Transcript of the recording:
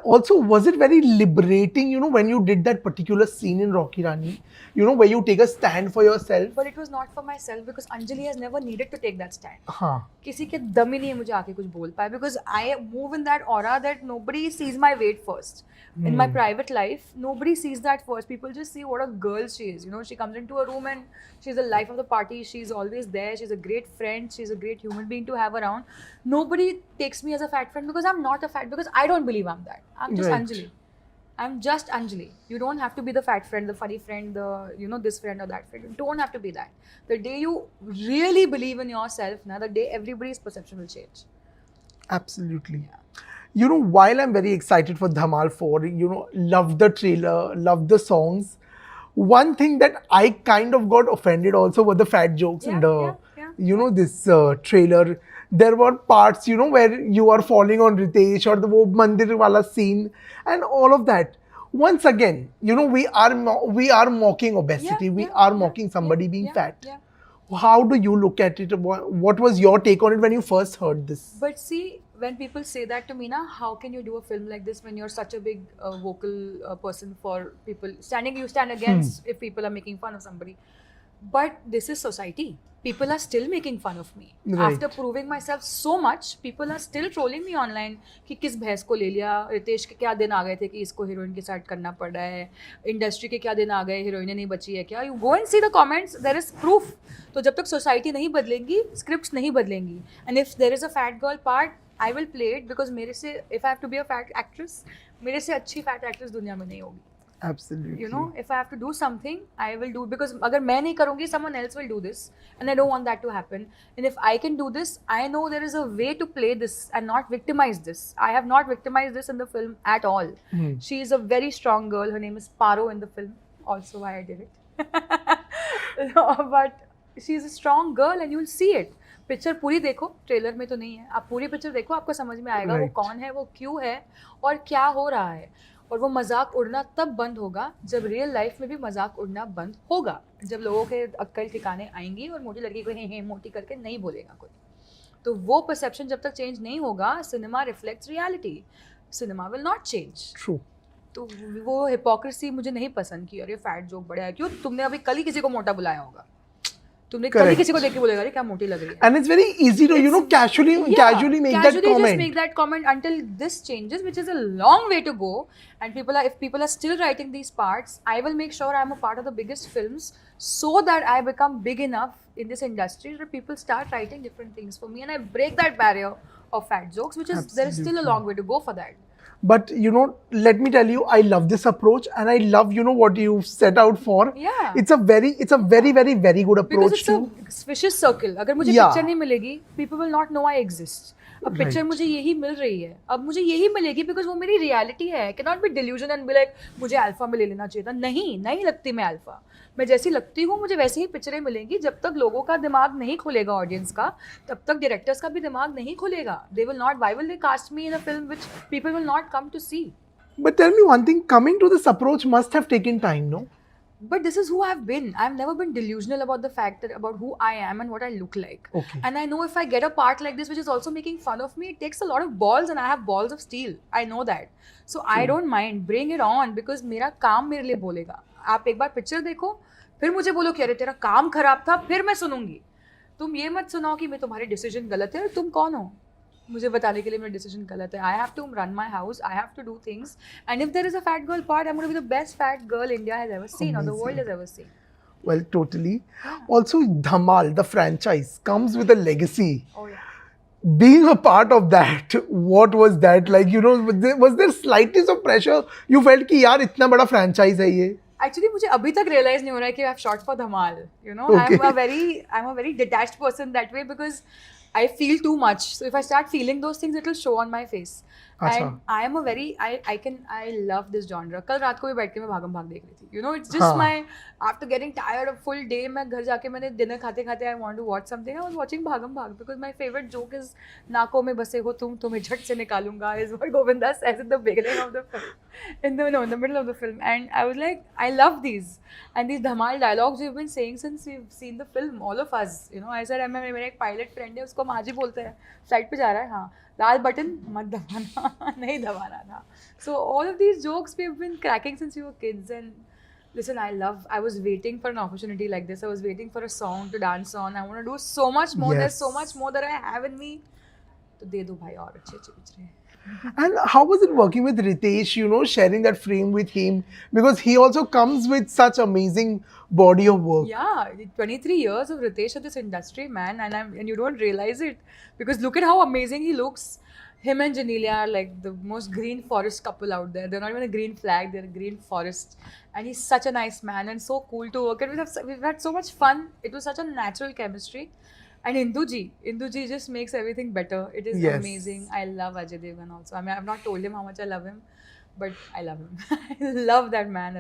Also, was it very liberating, when you did that particular scene in Rocky Rani, where you take a stand for yourself? But it was not for myself because Anjali has never needed to take that stand. Huh. किसी के दम ही नहीं है मुझे आके कुछ बोल पाए because I move in that aura that nobody sees my weight first. In my private life, nobody sees that first. People just see what a girl she is. She comes into a room and she's the life of the party. She's always there. She's a great friend. She's a great human being to have around. Nobody takes me as a fat friend because I'm not a fat, because I don't believe I'm that. I'm just Right. Anjali. I'm just Anjali. You don't have to be the fat friend, the funny friend, this friend or that friend. You don't have to be that. The day you really believe in yourself, the day everybody's perception will change. Absolutely. While I'm very excited for Dhamal 4, love the trailer, love the songs. One thing that I kind of got offended also were the fat jokes in the, this trailer. There were parts, where you are falling on Ritesh or the wo mandir wala scene and all of that. Once again, we are mocking obesity. We are mocking somebody being fat. Yeah. How do you look at it? What was your take on it when you first heard this? But see, when people say that to me, how can you do a film like this when you're such a big vocal person for people? You stand against if people are making fun of somebody. But this is society. People are still making fun of me. Right. After proving myself so much, people are still trolling me online कि किस भैंस को ले लिया, रितेश के क्या दिन आ गए थे कि इसको हीरोइन के साथ करना पड़ रहा है, इंडस्ट्री के क्या दिन आ गए, हीरोइनें नहीं बची है क्या. You go and see the comments, there is proof. तो जब तक सोसाइटी नहीं बदलेंगी, स्क्रिप्ट्स नहीं बदलेंगी. And if there is a fat girl part, I will play it because मेरे से, if I have to be a fat actress, मेरे से अच्छी fat actress दुनिया में नहीं होगी. Absolutely. If I have to do something, I will do, because अगर मैं नहीं करूँगी, someone else will do this, and I don't want that to happen. And if I can do this, I know there is a way to play this and not victimize this. I have not victimized this in the film at all. She is a very strong girl. Her name is Paro in the film. Also why I did it. But she is a strong girl and you will see it. Picture पूरी देखो, trailer में तो नहीं है. आप पूरी picture देखो, आपको समझ में आएगा वो कौन है, वो क्यों है और क्या हो रहा है. और वो मजाक उड़ना तब बंद होगा जब रियल लाइफ में भी मजाक उड़ना बंद होगा, जब लोगों के अक्ल ठिकाने आएंगी और मोटी लड़की को हे मोटी करके नहीं बोलेगा कोई. तो वो परसेप्शन जब तक चेंज नहीं होगा, cinema reflects reality, cinema will not change. True. तो वो हिपोक्रेसी मुझे नहीं पसंद की. अरे फैट जोक बड़ा है, क्यों तुमने अभी कल ही किसी को मोटा बुलाया होगा, तुमने कभी किसी को देख के बोलेगा अरे क्या मोटी लग रही है. And it's very easy to casually make that comment. Just make that comment until this changes, which is a long way to go. And if people are still writing these parts, I will make sure I'm a part of the biggest films so that I become big enough in this industry that people start writing different things for me and I break that barrier of fat jokes, which is there is still a long way to go for that. But let me tell you, I love this approach and I love what you set out for. Yeah. It's a very very very good approach. Because it's a vicious circle. अगर मुझे picture नहीं मिलेगी, people will not know I exist. अब picture मुझे यही मिल रही है, अब मुझे यही मिलेगी बिकॉज वो मेरी रियलिटी है. Can not be delusion and be like मुझे अल्फा में ले लेना चाहिए था. नहीं लगती मैं अल्फा. मैं जैसी लगती हूँ मुझे वैसे ही पिक्चरें मिलेंगी. जब तक लोगों का दिमाग नहीं खुलेगा, ऑडियंस का, तब तक डायरेक्टर्स का भी दिमाग नहीं खुलेगा. They will not, why will they cast me in a film which people will not come to see. But tell me one thing, coming to this approach must have taken time, no? But this is who I've been. I've never been delusional about the fact that about who I am and what I look like. Okay. And I know if I get a part like this, which is also making fun of me, it takes a lot of balls and I have balls of steel. I know that. So I don't mind. Bring it on because मेरा काम मेरे लिए बोलेगा. आप एक बार picture देखो, फिर मुझे बोलो कि अरे तेरा काम खराब था, फिर मैं सुनूंगी. तुम ये मत सुनाओ कि मैं तुम्हारे डिसीजन गलत है. तुम कौन हो मुझे बताने के लिए मेरा डिसीजन गलत है? I have to run my house, I have to do things, and if there is a fat girl part, I am gonna be the best fat girl India has ever seen और the world has ever seen. Well, totally. Also, Dhamal, the franchise, comes with a legacy. Oh yeah. Being a part of that, what was that like? Was there slightest of pressure? You felt कि यार इतना बड़ा franchise है ये. Actually, मुझे अभी तक realize नहीं हो रहा है कि I have shot for Dhamal. Okay. I'm a very detached person that way because I feel too much. So if I start feeling those things, it will show on my face. And I am a very, I love this genre. कल रात को भी बैठ के मैं भागम भाग देख रही थी. It's just my, after getting tired of full day, मैं घर जाके मैंने dinner खाते खाते I want to watch something. I was watching भागम भाग because my favorite joke is नाकों में बसे हो तुम, तुम्हें झट से निकालूंगा, is what Govinda says in the beginning of the film. In the middle of the film. And I was like, I love these. And these Dhamal dialogues we've been saying since we've seen the film, all of us. I said, मेरा एक pilot friend है, उसको हम आज ही बोलते हैं, flight पे जा रहा है, हाँ, लाल बटन मत दबाना नहीं दबाना था. So all of these jokes we've been cracking since we were kids. And listen, I was waiting for an opportunity like this. I was waiting for a song to dance on. I want to do so much more. There's so Yes. much more that I have in me. तो दे दो भाई और अच्छे अच्छे पिक्चरें. And how was it working with Ritesh, you know, sharing that frame with him? Because he also comes with such amazing body of work. Yeah, 23 years of Ritesh at this industry, man, and you don't realize it because look at how amazing he looks. Him and Janelia are like the most green forest couple out there. They're not even a green flag; they're a green forest. And he's such a nice man and so cool to work. And we've had so much fun. It was such a natural chemistry. And Induji just makes everything better. It is Yes. amazing. I love Ajay Devgan also. I mean, I've not told him how much I love him, but I love him. I love that man.